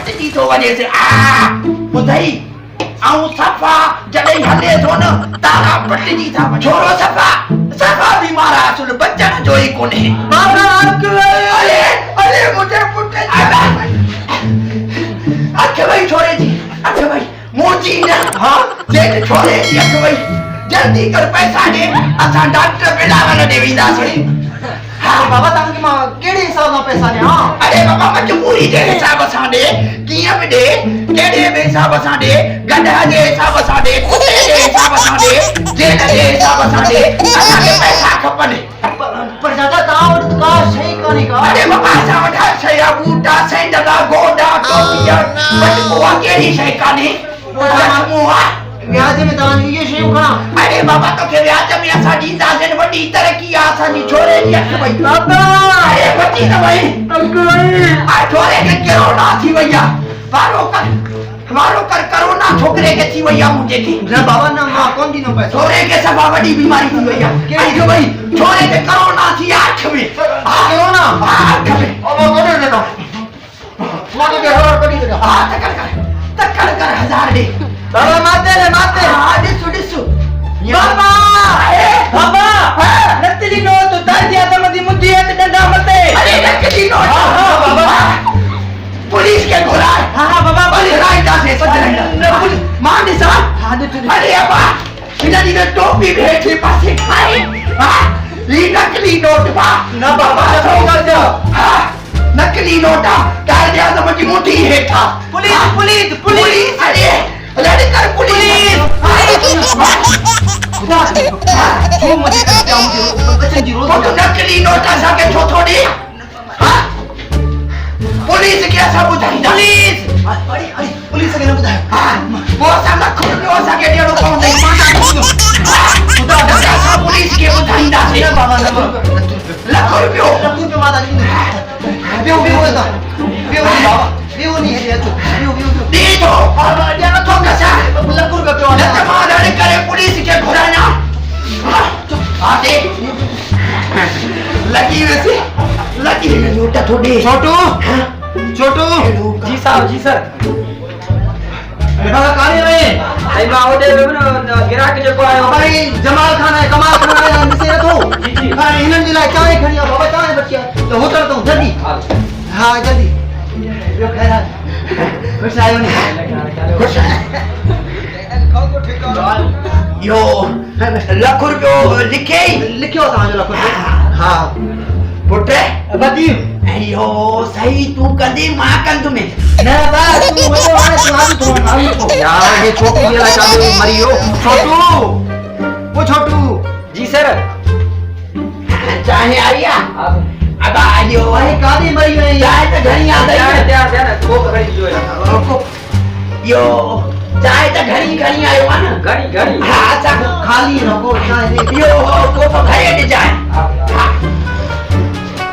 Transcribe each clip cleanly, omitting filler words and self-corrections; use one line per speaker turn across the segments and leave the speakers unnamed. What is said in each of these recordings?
पटजी थो वञे से ॿुधई ऐं सफ़ा जॾहिं हले थो न तारा पटजी था वञनि छोरो सफ़ा बीमार आहे असुल बचण जो ई कोन्हे अरे अरे मुंहिंजे पुट अख वई छोरे जी अख वई मुंहिंजी न जेठ छोरे जी अख वई जल्दी कर पैसा ॾे असां डॉक्टर बिलावल ॾे वेंदासीं
बाबा तव्हांखे मां कहिड़े हिसाब सां पैसा ॾियां
अरे बाबा मजबूरी जे हिसाब सां ॾे कीअं बि ॾे कहिड़े बि हिसाब सां ॾे गधा जे हिसाब सां ॾे कुते जे हिसाब सां ॾे जेठ जे हिसाब सां ॾे असांखे पैसा खपनि
पर दादा तव्हां वटि का शइ कान्हे का
अरे बाबा असां वटि हर शइ आहे बूटा सैंडल गोडा टोपिया बटकुआ कहिड़ी शइ कान्हे
व्याज में तव्हां इहे शयूं खणा
अरे बाबा तोखे व्याज में असां ॾींदासीं वॾी तरक़ी आहे असांजी छोरे जी अख वई
दादा
अरे बची न वई छोरे खे करोना थी वई आहे वारो कर करोना छोकिरे खे थी वई आहे मुंहिंजे खे
न बाबा न मां कोन ॾींदो पैसो
छोरे खे सभा वॾी बीमारी थी वई आहे कहिड़ी वई छोरे खे करोना थी आहे अख में
करोना
अख में
मां कोन ॾींदो मां तोखे हज़ार कढी छॾियां
तकड़ कर 1000 ॾे
बाबा माते
ॾिसो
बाबा बाबा नकली नोट उतार दिया तो मदी मुद्दी है डंडा मते
अरे नकली नोट
बाबा
पुलिस के घोड़ा
बाबा
राइट से मां ॾिसा अरे अबा हिनजी न टोपी भेठी पासे खाए ही नकली नोट बा
न बाबा छो कर दो
नकली नोटा कर दिया तो मुझी मुट्ठी हेठा पुलिस अरे लड़कर पुलिस
खुदा छो मुझे क्या मुझे बच्चे जी रोज
तो नकली नोटा साके छो थोड़ी पुलिस के ऐसा बुझाईंदा
पुलिस के न बुधायो
वो साला खुद में वो साके डेढ़ो पाउंड नहीं माना खुदा सा पुलिस के बुझाईंदा से
बाबा न
लाख रुपयो
माता जी बेओ बाबा बेओ नहीं है तो बेओ
दे दो और या तो कैसा
लाख रुपया क्यों
न तमाम करे पुलिस के घुराना आते लगी वैसे लोटा थोड़ी
छोटू जी साहब जी सर बाबा काने में आई बा ओडे गिराक जो आयो भाई जमाल खान है कमाल खान है से रखो जी हां इनन दिला चाय खड़िया बाबा चाय बचिया तो होटल तो जल्दी हां जल्दी यो खैर खुश आयो नहीं
खुश यो लाख रुपयो लिखियो
तव्हांजो लाख रुपयो
हा पुट
बदी
अयो सही तू कंदी मां कंदुमि
न बस तू वॾो हाणे तू आवी तो यार ये छोकरी वाला चालू मरियो छोटू जी सर
चाहे आया अब आयो
भाई कादी मरी है
चाहे तो घणी आ गई
ध्यान कोक खड़ी जो
यो चाहे तो घणी आयो आ ना
घड़ी
हां चा
खाली न को चाहे
यो कोप घरे दे जाए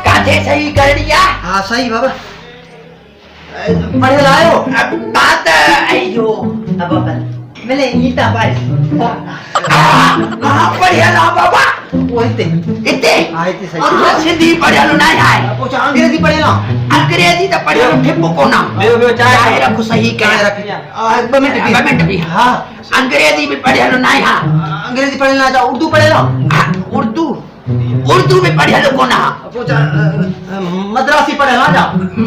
काथे सही कर दिया
हां सही बाबा पढ़े लायो
बात अयो
अब मिले ईटा पास
हां पढ़िया ना बाबा
वो इते
सही सिंधी पढ़िया नहीं है
पूछा अंग्रेजी पढ़ेला
अंग्रेजी तो पढ़िया ठिप कोना
बेओ
चाहे रखो सही कह रख 2 मिनट भी हां अंग्रेजी भी पढ़िया नहीं है
अंग्रेजी पढ़ेला जा उर्दू पढ़ेला
उर्दू भी पढ़िया कोना
पूछा मद्रासी पढ़ेला जा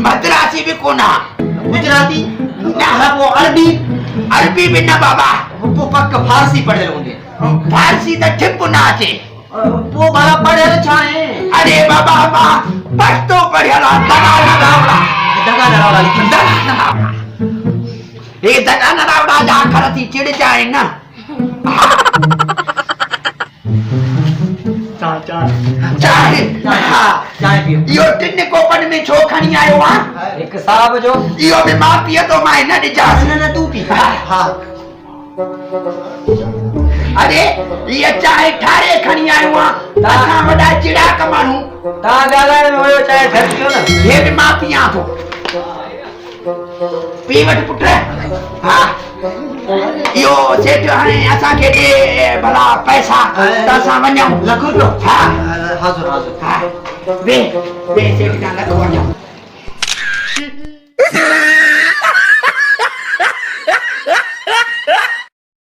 मद्रासी भी कोना
गुजराती ना वो
अरबी भी ना बाबा
वो पक्क फारसी पढ़े होंगे
फारसी तो ठिप ना आते
वो बाला पढ़े छाए
अरे बाबा पढ़तो पढ़िया दगा नरावड़ा ये दगा नरावड़ा जा करती चिढ़ जाए ना
चाय पियो
यो टिन कोपन में छो खणी आयो आ
एक साहब जो
यो भी मां पिए तो मां न दिजास
न तू पी हां
अरे ये चाय ठारे खणी आयो आ ताना वडा चिड़ा कमाणू
ता गाला में होयो चाय झटकियो ना
ये भी मां पिया तो पीवट पुट हां यो सेठ हाणे असा के दे भला पैसा तसा वणो
लख रुपयो
हां
हाज़ुर
हां वे सेठ का लख वणो